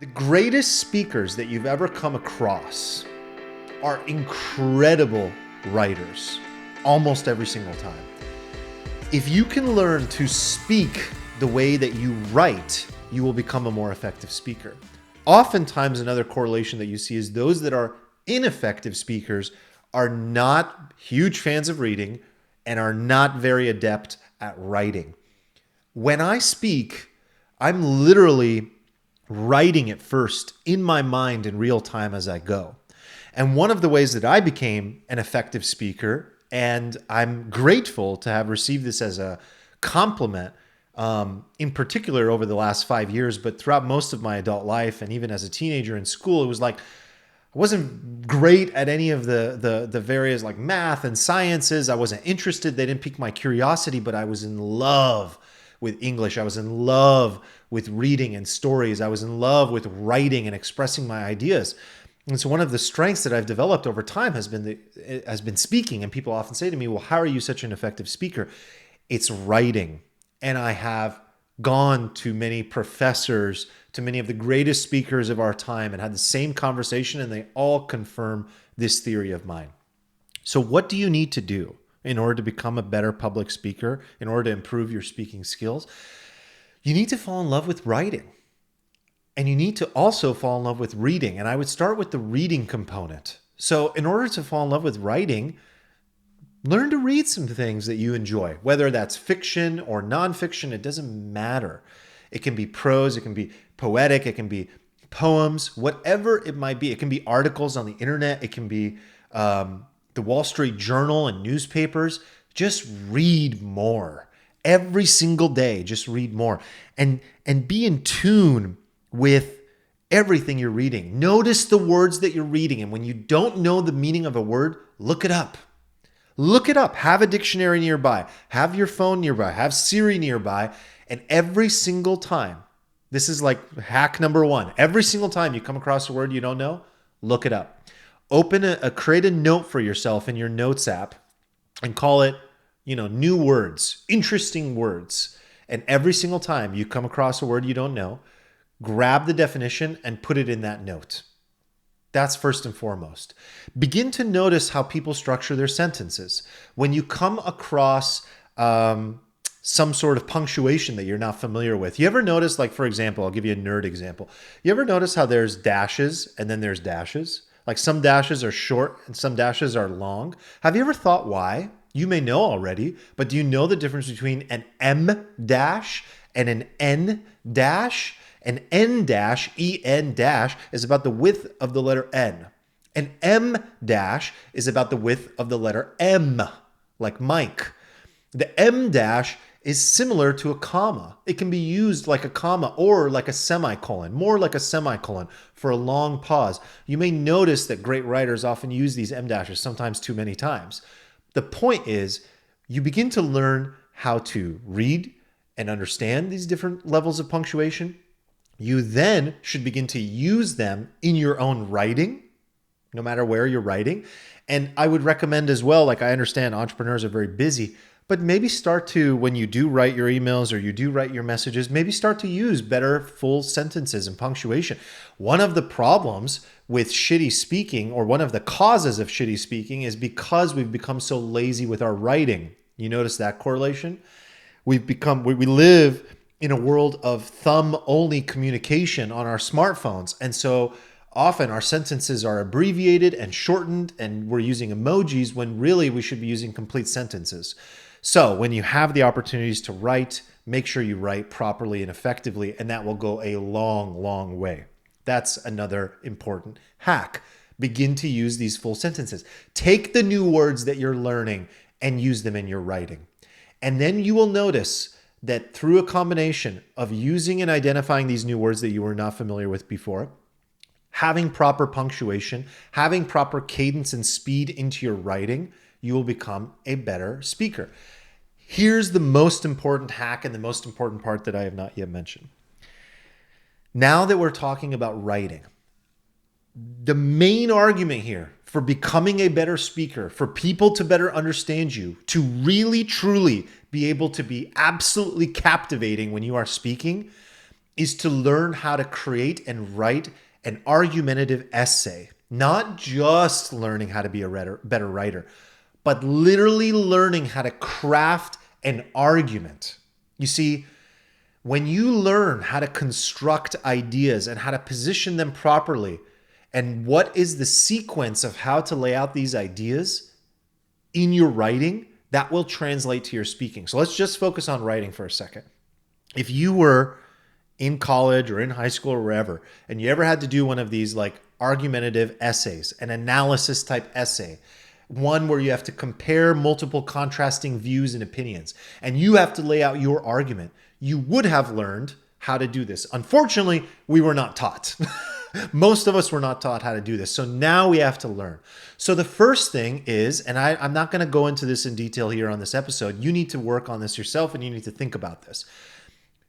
The greatest speakers that you've ever come across are incredible writers almost every single time. If you can learn to speak the way that you write, you will become a more effective speaker. Oftentimes, another correlation that you see is those that are ineffective speakers are not huge fans of reading and are not very adept at writing. When I speak, I'm literally writing it first in my mind in real time as I go. And one of the ways that I became an effective speaker, and I'm grateful to have received this as a compliment, in particular over the last 5 years, but throughout most of my adult life and even as a teenager in school, it was like I wasn't great at any of the various like math and sciences. I wasn't interested. They didn't pique my curiosity, but I was in love with English. I was in love with reading and stories. I was in love with writing and expressing my ideas. And so one of the strengths that I've developed over time has been speaking. And people often say to me, well, how are you such an effective speaker? It's writing. And I have gone to many professors, to many of the greatest speakers of our time, and had the same conversation, and they all confirm this theory of mine. So what do you need to do in order to become a better public speaker, in order to improve your speaking skills? You need to fall in love with writing. And you need to also fall in love with reading. And I would start with the reading component. So in order to fall in love with writing, learn to read some things that you enjoy, whether that's fiction or nonfiction, it doesn't matter. It can be prose, it can be poetic, it can be poems, whatever it might be. It can be articles on the internet, it can be the Wall Street Journal and newspapers. Just read more. Every single day, just read more. And be in tune with everything you're reading. Notice the words that you're reading. And when you don't know the meaning of a word, look it up. Look it up. Have a dictionary nearby. Have your phone nearby. Have Siri nearby. And every single time, this is like hack number one. Every single time you come across a word you don't know, look it up. Create a note for yourself in your notes app and call it, new words, interesting words. And every single time you come across a word you don't know, grab the definition and put it in that note. That's first and foremost. Begin to notice how people structure their sentences. When you come across some sort of punctuation that you're not familiar with, you ever notice, like, for example, I'll give you a nerd example. You ever notice how there's dashes and then there's dashes? Like some dashes are short and some dashes are long. Have you ever thought why? You may know already, but do you know the difference between an M dash and an N dash? An N dash, EN dash, is about the width of the letter N. An M dash is about the width of the letter M, like Mike. The M dash is similar to a comma. It can be used like a comma or like a semicolon, more like a semicolon for a long pause. You may notice that great writers often use these M dashes, sometimes too many times. The point is, you begin to learn how to read and understand these different levels of punctuation. You then should begin to use them in your own writing, no matter where you're writing. And I would recommend as well, like I understand entrepreneurs are very busy, but maybe start to, when you do write your emails or you do write your messages, maybe start to use better full sentences and punctuation. One of the problems with shitty speaking, or one of the causes of shitty speaking, is because we've become so lazy with our writing. You notice that correlation? We live in a world of thumb-only communication on our smartphones. And so often our sentences are abbreviated and shortened, and we're using emojis when really we should be using complete sentences. So when you have the opportunities to write, make sure you write properly and effectively, and that will go a long, long way. That's another important hack. Begin to use these full sentences. Take the new words that you're learning and use them in your writing. And then you will notice that through a combination of using and identifying these new words that you were not familiar with before, having proper punctuation, having proper cadence and speed into your writing, you will become a better speaker. Here's the most important hack and the most important part that I have not yet mentioned. Now that we're talking about writing, the main argument here for becoming a better speaker, for people to better understand you, to really, truly be able to be absolutely captivating when you are speaking, is to learn how to create and write an argumentative essay. Not just learning how to be a better writer, but literally learning how to craft an argument. You see, when you learn how to construct ideas and how to position them properly, and what is the sequence of how to lay out these ideas in your writing, that will translate to your speaking. So let's just focus on writing for a second. If you were in college or in high school or wherever, and you ever had to do one of these like argumentative essays, an analysis type essay, one where you have to compare multiple contrasting views and opinions, and you have to lay out your argument, you would have learned how to do this. Unfortunately, we were not taught. Most of us were not taught how to do this. So now we have to learn. So the first thing is, and I'm not going to go into this in detail here on this episode, you need to work on this yourself and you need to think about this.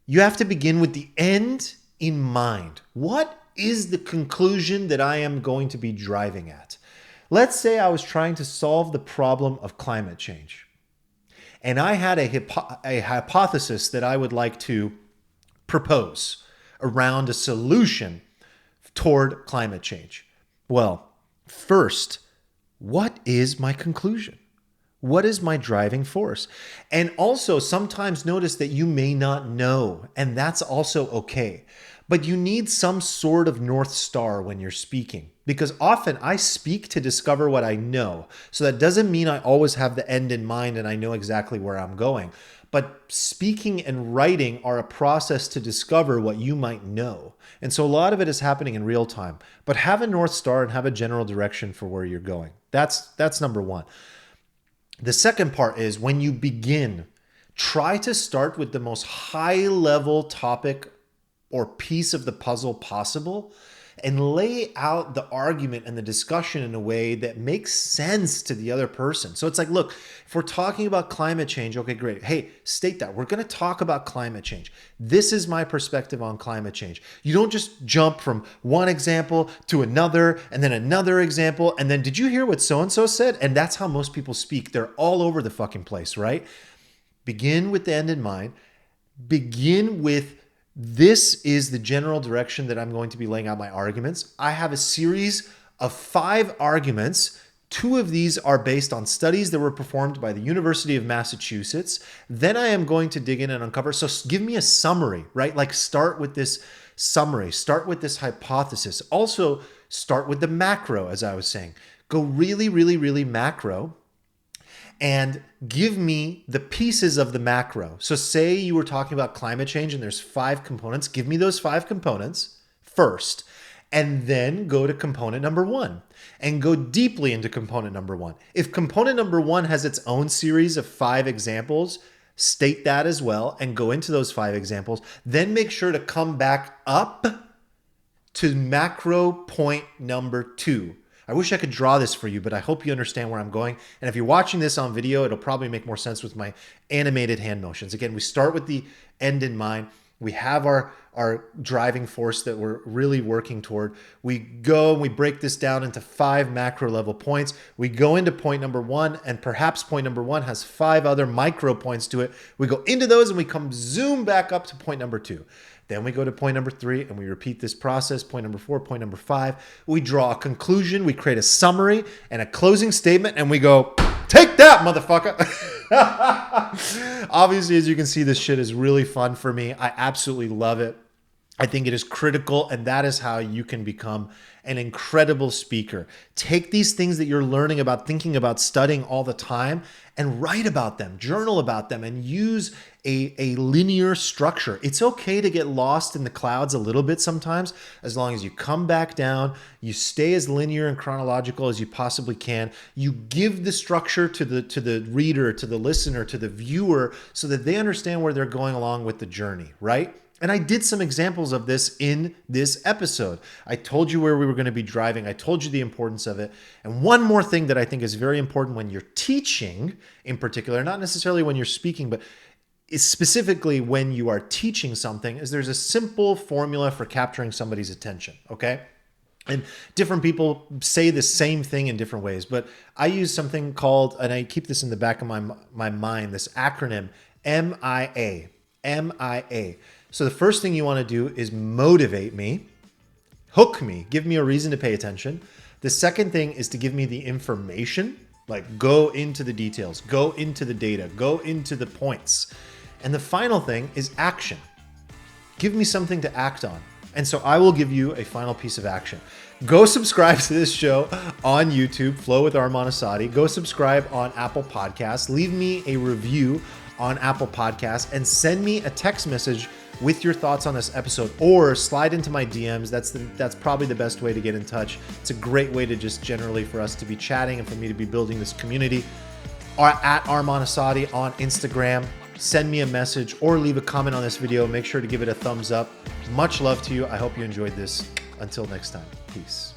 You have to begin with the end in mind. What is the conclusion that I am going to be driving at? Let's say I was trying to solve the problem of climate change, and I had a hypothesis that I would like to propose around a solution toward climate change. Well, first, what is my conclusion? What is my driving force? And also, sometimes notice that you may not know, and that's also okay. But you need some sort of North Star when you're speaking, because often I speak to discover what I know. So that doesn't mean I always have the end in mind and I know exactly where I'm going. But speaking and writing are a process to discover what you might know. And so a lot of it is happening in real time. But have a North Star and have a general direction for where you're going. That's number one. The second part is when you begin, try to start with the most high-level topic or piece of the puzzle possible and lay out the argument and the discussion in a way that makes sense to the other person. So it's like, look, if we're talking about climate change, okay, great. Hey, state that. We're going to talk about climate change. This is my perspective on climate change. You don't just jump from one example to another and then another example. And then did you hear what so-and-so said? And that's how most people speak. They're all over the fucking place, right? Begin with the end in mind. Begin with this is the general direction that I'm going to be laying out my arguments. I have a series of 5 arguments. 2 of these are based on studies that were performed by the University of Massachusetts. Then I am going to dig in and uncover. So give me a summary, right? Like start with this summary, start with this hypothesis. Also start with the macro, as I was saying. Go really, really, really macro and give me the pieces of the macro. So say you were talking about climate change and there's 5 components. Give me those 5 components first, and then go to component number 1 and go deeply into component number 1. If component number 1 has its own series of 5 examples, state that as well and go into those 5 examples. Then make sure to come back up to macro point number 2. I wish I could draw this for you, but I hope you understand where I'm going. And if you're watching this on video, it'll probably make more sense with my animated hand motions. Again, we start with the end in mind. We have our driving force that we're really working toward. We go and we break this down into 5 macro level points. We go into point number 1, and perhaps point number 1 has 5 other micro points to it. We go into those and we come zoom back up to point number 2. Then we go to point number 3 and we repeat this process. Point number 4, point number 5. We draw a conclusion. We create a summary and a closing statement and we go, take that, motherfucker. Obviously, as you can see, this shit is really fun for me. I absolutely love it. I think it is critical, and that is how you can become an incredible speaker. Take these things that you're learning about, thinking about, studying all the time, and write about them, journal about them, and use a linear structure. It's okay to get lost in the clouds a little bit sometimes, as long as you come back down, you stay as linear and chronological as you possibly can. You give the structure to the reader, to the listener, to the viewer, so that they understand where they're going along with the journey, right? And I did some examples of this in this episode. I told you where we were going to be driving. I told you the importance of it. And one more thing that I think is very important when you're teaching in particular, not necessarily when you're speaking, but specifically when you are teaching something, is there's a simple formula for capturing somebody's attention, okay? And different people say the same thing in different ways, but I use something called, and I keep this in the back of my mind, this acronym, MIA. MIA. So the first thing you want to do is motivate me, hook me, give me a reason to pay attention. The second thing is to give me the information, like go into the details, go into the data, go into the points. And the final thing is action. Give me something to act on. And so I will give you a final piece of action. Go subscribe to this show on YouTube, Flow with Arman Asadi. Go subscribe on Apple Podcasts. Leave me a review on Apple Podcasts and send me a text message with your thoughts on this episode, or slide into my DMs. That's probably the best way to get in touch. It's a great way to just generally for us to be chatting and for me to be building this community. Or at Arman Asadi on Instagram. Send me a message or leave a comment on this video. Make sure to give it a thumbs up. Much love to you. I hope you enjoyed this. Until next time, peace.